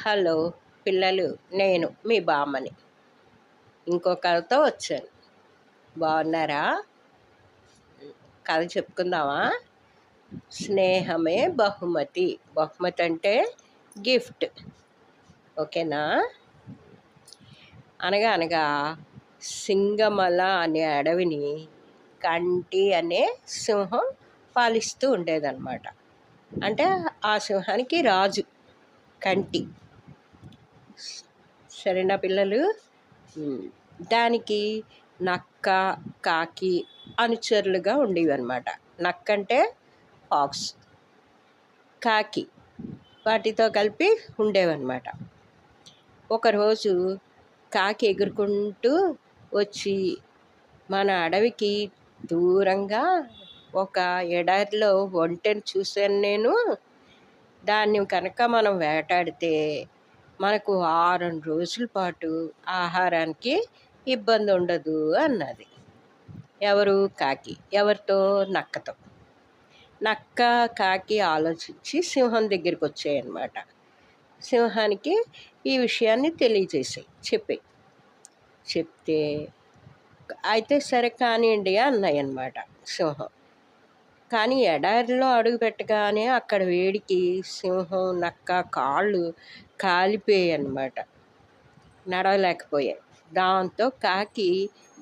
Hello పిల్లలు, నేను మీ బామ్మని ఇంకో కథతో వచ్చాను. బాగున్నారా? కథ చెప్పుకుందామా? స్నేహమే బహుమతి. బహుమతి అంటే గిఫ్ట్. ఓకేనా? అనగా అనగా సింగమల అనే అడవిని కంటి అనే సింహం పాలిస్తూ ఉండేదన్నమాట. అంటే ఆ సింహానికి రాజు కంటి. సరేనా పిల్లలు? దానికి నక్క, కాకి అనుచరులుగా ఉండేవి అన్నమాట. నక్క అంటే ఫాక్స్, కాకి వాటితో కలిపి ఉండేవన్నమాట. ఒకరోజు కాకి ఎగురుకుంటూ వచ్చి మన అడవికి దూరంగా ఒక ఎడారిలో ఒంటెను చూశాను నేను. దాన్ని కనుక మనం వేటాడితే మనకు 6 రోజుల పాటు ఆహారానికి ఇబ్బంది ఉండదు అన్నది. ఎవరు? కాకి. ఎవరితో? నక్కతో. నక్క, కాకి ఆలోచించి సింహం దగ్గరికి వచ్చాయన్నమాట. సింహానికి ఈ విషయాన్ని చెప్పాయి. చెప్తే అయితే సరే కానివ్వండి అన్నాయన్నమాట సింహం. కానీ ఎడారిలో అడుగు పెట్టగానే అక్కడ వేడికి సింహం, నక్క కాళ్ళు కాలిపోయాయి అన్నమాట. నడవలేకపోయాయి. దాంతో కాకి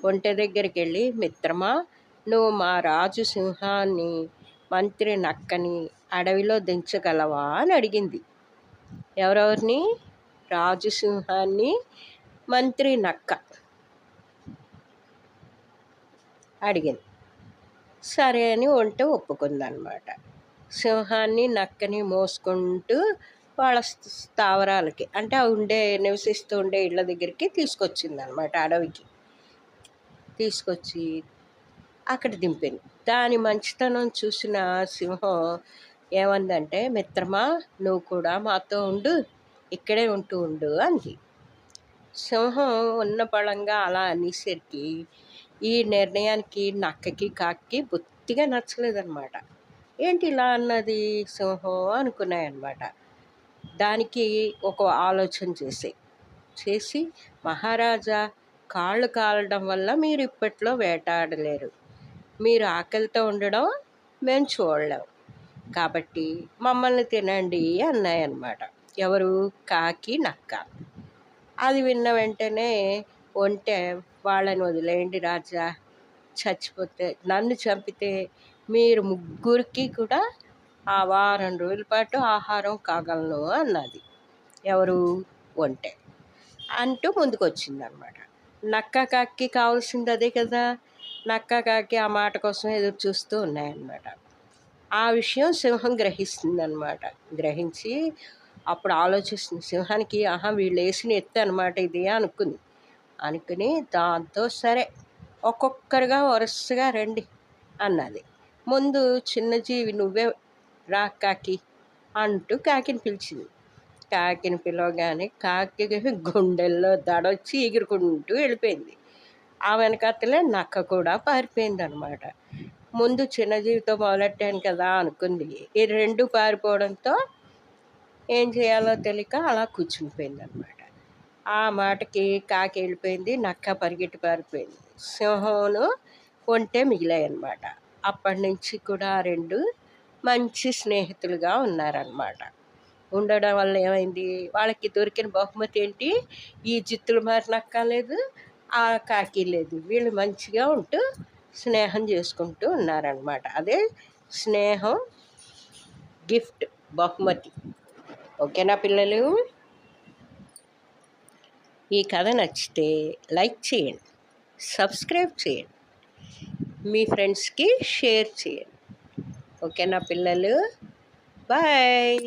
ఒంటె దగ్గరికి వెళ్ళి, మిత్రమా, నువ్వు మా రాజు సింహాన్ని, మంత్రి నక్కని అడవిలో దించగలవా అని అడిగింది. ఎవరెవరిని? రాజు సింహాన్ని, మంత్రి నక్క అడిగింది. సరే అని ఒంటె ఒప్పుకుందన్నమాట. సింహాన్ని, నక్కని మోసుకుంటూ వాళ్ళ స్థావరాలకి, అంటే నివసిస్తూ ఉండే ఇళ్ళ దగ్గరికి తీసుకొచ్చిందనమాట. అడవికి తీసుకొచ్చి అక్కడ దింపింది. దాని మంచితనం చూసిన సింహం ఏమందంటే, మిత్రమా, నువ్వు కూడా మాతో ఉండు, ఇక్కడే ఉండు అంది. సింహం ఉన్న బలంగా అలా అనేసరికి ఈ నిర్ణయానికి నక్కకి, కాకి బొత్తిగా నచ్చలేదన్నమాట. ఏంటి ఇలా అన్నది సింహం అనుకున్నాయన్నమాట. దానికి ఒక ఆలోచన చేసి, మహారాజా, కాళ్ళు కాలడం వల్ల మీరు ఇప్పట్లో వేటాడలేరు, మీరు ఆకలితో ఉండడం మేము చూడలేము, కాబట్టి మమ్మల్ని తినండి అన్నాయన్నమాట. ఎవరు? కాకి, నక్క. అది విన్న వెంటనే ఒంటె, వాళ్ళని వదిలేయండి రాజా, చచ్చిపోతే నన్ను చంపితే మీరు ముగ్గురికి కూడా ఆ వారం రోజుల పాటు ఆహారం కాగలను అన్నది. ఎవరు? ఒంటె. అంటూ ముందుకు వచ్చిందనమాట. నక్క, కాకి కావాల్సింది అదే కదా. నక్క, కాకి ఆ మాట కోసం ఎదురు చూస్తూ ఉన్నాయన్నమాట. ఆ విషయం సింహం గ్రహిస్తుందన్నమాట. గ్రహించి అప్పుడు ఆలోచిస్తుంది. సింహానికి వీళ్ళు వేసిన ఎత్తు అనమాట ఇది అనుకుని దాంతో సరే ఒక్కొక్కరుగా వరుసగా రండి అన్నది. ముందు చిన్నజీవి నువ్వే రా కాకి అంటూ కాకిని పిలిచింది. కాకిని పిలవగానే కాకి గుండెల్లో దడొచ్చి ఎగురుకుంటూ వెళ్ళిపోయింది. ఆ వెనకాతలే నక్క కూడా పారిపోయింది అనమాట. ముందు చిన్నజీవితో మొదలెట్టాను కదా అనుకుంది. ఈ రెండు పారిపోవడంతో ఏం చేయాలో తెలియక అలా కూర్చునిపోయింది అనమాట. ఆ మాటకి కాకి వెళ్ళిపోయింది, నక్క పరిగెట్టి పారిపోయింది. సింహంను ఒంటె మిగిలాయి అన్నమాట. అప్పటి నుంచి కూడా రెండు మంచి స్నేహితులుగా ఉన్నారన్నమాట. ఉండడం వల్ల ఏమైంది? వాళ్ళకి దొరికిన బహుమతి ఏంటి? ఈ జిత్తులు మరి నక్క లేదు, ఆ కాకి లేదు. వీళ్ళు మంచిగా ఉంటూ స్నేహం చేసుకుంటూ ఉన్నారనమాట. అదే స్నేహం గిఫ్ట్, బహుమతి. ఓకేనా పిల్లలు? ఈ కథ నచ్చితే లైక్ చేయండి, సబ్స్క్రైబ్ చేయండి, మీ ఫ్రెండ్స్కి షేర్ చేయండి. ఓకేనా పిల్లలు? బాయ్.